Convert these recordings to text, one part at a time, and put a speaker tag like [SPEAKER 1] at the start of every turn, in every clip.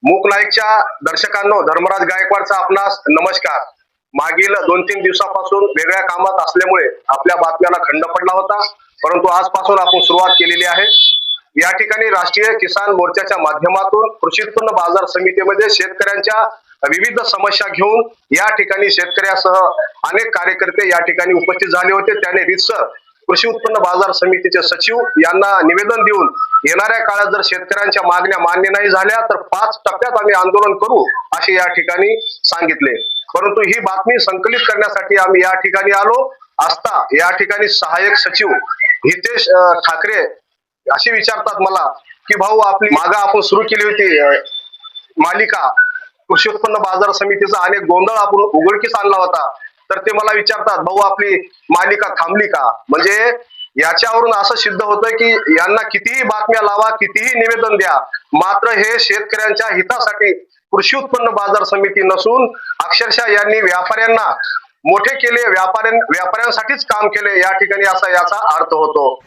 [SPEAKER 1] मूक नाईकच्या दर्शकांनो, धर्मराज गायकवाडचा आपणास नमस्कार. मागील 2-3 दिवसापासून वेगळ्या कामात असल्यामुळे आपल्या बातम्याला खंड पडला होता, परंतु आजपासून आपण सुरुवात केलेली आहे. या ठिकाणी राष्ट्रीय किसान मोर्चाच्या माध्यमातून कृषी उत्पन्न बाजार समितीमध्ये शेतकऱ्यांच्या विविध समस्या घेऊन या ठिकाणी शेतकऱ्यासह अनेक कार्यकर्ते या ठिकाणी उपस्थित झाले होते. त्याने रितसर कृषी उत्पन्न बाजार समितीचे सचिव यांना निवेदन देऊन येणाऱ्या काळात जर शेतकऱ्यांच्या मागण्या मान्य नाही झाल्या तर 5 टप्प्यात आम्ही आंदोलन करू असे या ठिकाणी सांगितले. परंतु ही बातमी संकलित करण्यासाठी आम्ही या ठिकाणी आलो असता या ठिकाणी सहाय्यक सचिव हितेश ठाकरे असे विचारतात मला की भाऊ, आपली मागे आपण सुरू केली होती मालिका कृषी उत्पन्न बाजार समितीचा अनेक गोंधळ आपण उघडकीस आणला होता, तर ते मला विचारतात भाऊ आपली मालिका थांबली का? म्हणजे याच्यावरून असं सिद्ध होतं की यांना कितीही बातम्या लावा, कितीही निवेदन द्या, मात्र हे शेतकऱ्यांच्या हितासाठी कृषी उत्पन्न बाजार समिती नसून अक्षरशः यांनी व्यापाऱ्यांना मोठे केले, व्यापाऱ्यांसाठीच काम केले या ठिकाणी असा याचा अर्थ होतो.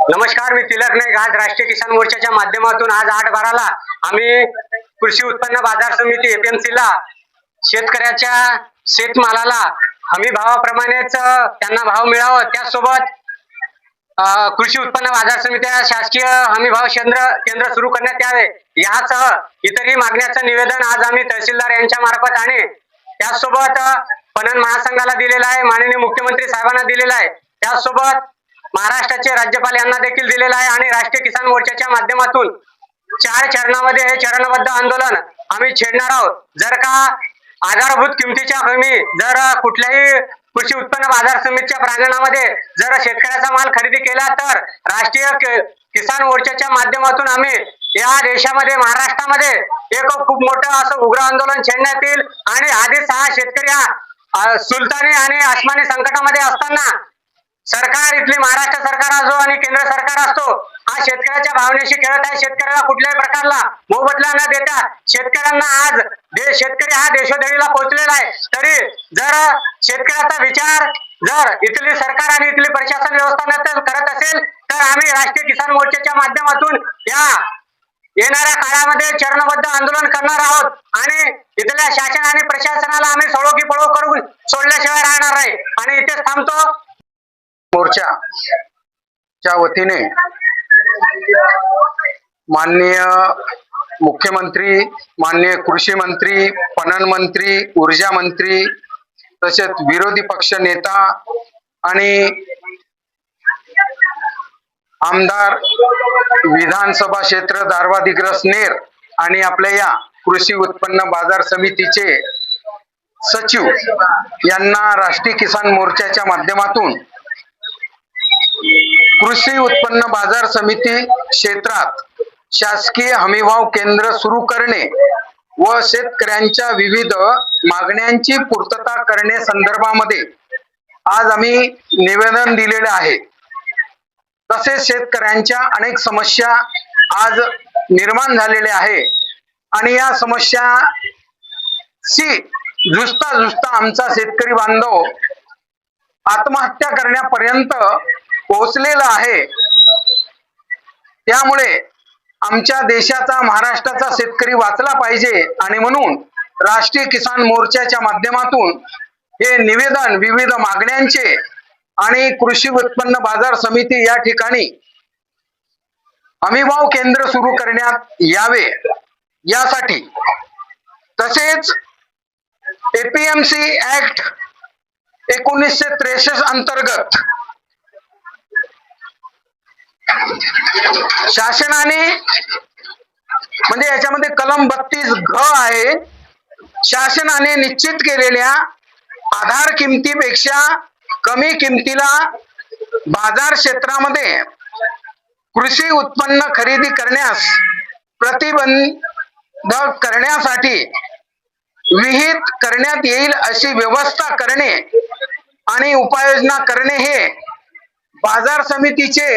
[SPEAKER 2] नमस्कार, मी तिलक नाईक. आज राष्ट्रीय किसान मोर्चाच्या माध्यमातून आज 8/12ला आम्ही कृषी उत्पन्न बाजार समिती APMC ला शेतकऱ्याच्या शेतमालाला हमी भावाप्रमाणेच त्यांना भाव मिळावा, त्याचसोबत कृषी उत्पन्न बाजार समित्या शासकीय हमी भाव केंद्र सुरू करण्यात यावे यासह इतरही मागण्याचं निवेदन आज आम्ही तहसीलदार यांच्या मार्फत आणि त्याचसोबत पणन महासंघाला दिलेलं आहे, माननीय मुख्यमंत्री साहेबांना दिलेलं आहे, त्याचसोबत महाराष्ट्राचे राज्यपाल यांना देखील दिलेला आहे. आणि राष्ट्रीय किसान मोर्चाच्या माध्यमातून 4 चरणामध्ये हे चरणबद्ध आंदोलन आम्ही छेडणार आहोत. जर का आधारभूत किमतीच्या हमी जर कुठल्याही कृषी उत्पन्न बाजार समितीच्या प्रांगणामध्ये जर शेतकऱ्याचा माल खरेदी केला तर राष्ट्रीय किसान मोर्चाच्या माध्यमातून आम्ही या देशामध्ये महाराष्ट्रामध्ये एक खूप मोठं असं उग्र आंदोलन छेडण्यात येईल. आणि आधीच हा शेतकरी हा सुलतानी आणि आसमानी संकटामध्ये असताना सरकार, इथली महाराष्ट्र सरकार असो आणि केंद्र सरकार असतो, हा शेतकऱ्याच्या भावनेशी खेळत आहे. शेतकऱ्याला कुठल्याही प्रकारला मोबदला न देता शेतकऱ्यांना आज शेतकरी हा देशोधडीला पोहोचलेला आहे. तरी जर शेतकऱ्याचा विचार जर इथली सरकार आणि इथली प्रशासन व्यवस्था न करत असेल तर आम्ही राष्ट्रीय किसान मोर्चाच्या माध्यमातून या येणाऱ्या काळामध्ये चरणबद्ध आंदोलन करणार आहोत. आणि इथल्या शासन आणि प्रशासनाला आम्ही सळो की पळो करून सोडल्याशिवाय राहणार नाही. आणि इथेच थांबतो.
[SPEAKER 3] मोर्चाच्या वतीने माननीय मुख्यमंत्री, माननीय कृषी मंत्री, पणन मंत्री, ऊर्जा मंत्री तसेच विरोधी पक्ष नेता आणि आमदार विधानसभा क्षेत्र दारवा-दिग्रस नेर आणि आपल्या या कृषी उत्पन्न बाजार समितीचे सचिव यांना राष्ट्रीय किसान मोर्चाच्या माध्यमातून कृषी उत्पन्न बाजार समिती क्षेत्रात शासकीय हमीभाव केंद्र सुरू करणे व शेतकऱ्यांच्या विविध मागण्यांची पूर्तता करणे संदर्भामध्ये आज आम्ही निवेदन दिलेले आहे. तसेच शेतकऱ्यांच्या अनेक समस्या आज निर्माण झालेल्या आहे आणि या समस्याशी झुजता आमचा शेतकरी बांधव आत्महत्या करण्यापर्यंत पोहोचलेला आहे. त्यामुळे आमच्या देशाचा, महाराष्ट्राचा शेतकरी वाचला पाहिजे आणि म्हणून राष्ट्रीय किसान मोर्चाच्या माध्यमातून हे निवेदन विविध मागण्यांचे आणि कृषी उत्पन्न बाजार समिती या ठिकाणी हमीभाव केंद्र सुरू करण्यात यावे यासाठी, तसेच APMC ऍक्ट 1963 अंतर्गत शासनाने, म्हणजे याच्यामध्ये कलम 32 घ आहे, शासनाने निश्चित केलेल्या आधार किमतीपेक्षा कमी किमतीला बाजार क्षेत्रामध्ये कृषी उत्पन्न खरेदी करण्यास प्रतिबंध करण्यासाठी विहित करण्यात येईल अशी व्यवस्था करणे आणि उपाययोजना करणे हे बाजार समितीचे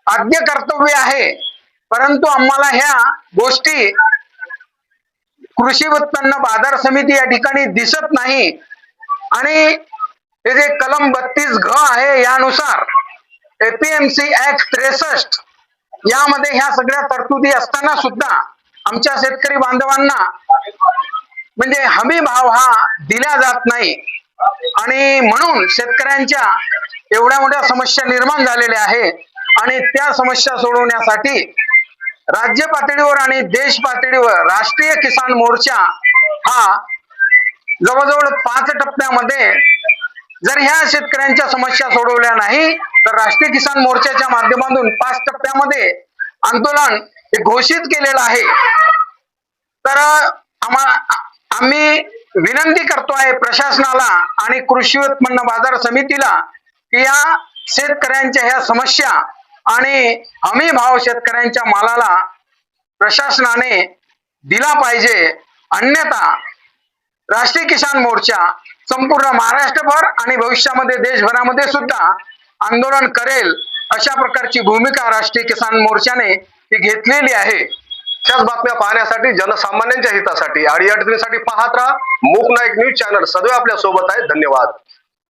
[SPEAKER 3] आद्य कर्तव्य आहे. परंतु आम्हाला ह्या गोष्टी कृषी उत्पन्न बाजार समिती या ठिकाणी दिसत नाही आणि हे जे कलम 32 घ आहे यानुसार APMC ऍक्ट 63 यामध्ये ह्या सगळ्या तरतुदी असताना सुद्धा आमच्या शेतकरी बांधवांना म्हणजे हमी भाव हा दिला जात नाही आणि म्हणून शेतकऱ्यांच्या एवढ्या मोठ्या समस्या निर्माण झालेल्या आहे आणि त्या समस्या सोडवण्यासाठी राज्य पातळीवर आणि देश पातळीवर राष्ट्रीय किसान मोर्चा हा जवळजवळ 5 टप्प्यामध्ये जर ह्या शेतकऱ्यांच्या समस्या सोडवल्या नाही तर राष्ट्रीय किसान मोर्चाच्या माध्यमातून 5 टप्प्यामध्ये आंदोलन हे घोषित केलेलं आहे. तर आम्ही विनंती करतोय प्रशासनाला आणि कृषी उत्पन्न बाजार समितीला की या शेतकऱ्यांच्या ह्या समस्या आणि हमी भाव शेतकऱ्यांच्या मालाला प्रशासनाने दिला पाहिजे, अन्यथा राष्ट्रीय किसान मोर्चा संपूर्ण महाराष्ट्रभर आणि भविष्यामध्ये देशभरामध्ये सुद्धा आंदोलन करेल अशा प्रकारची भूमिका राष्ट्रीय किसान मोर्चाने ही घेतलेली आहे.
[SPEAKER 1] अशाच बातम्या पाहण्यासाठी जनसामान्यांच्या हितासाठी अडीअडचणीसाठी पाहत राहा मूक नाईक न्यूज चॅनल. सदैव आपल्या सोबत आहे. धन्यवाद.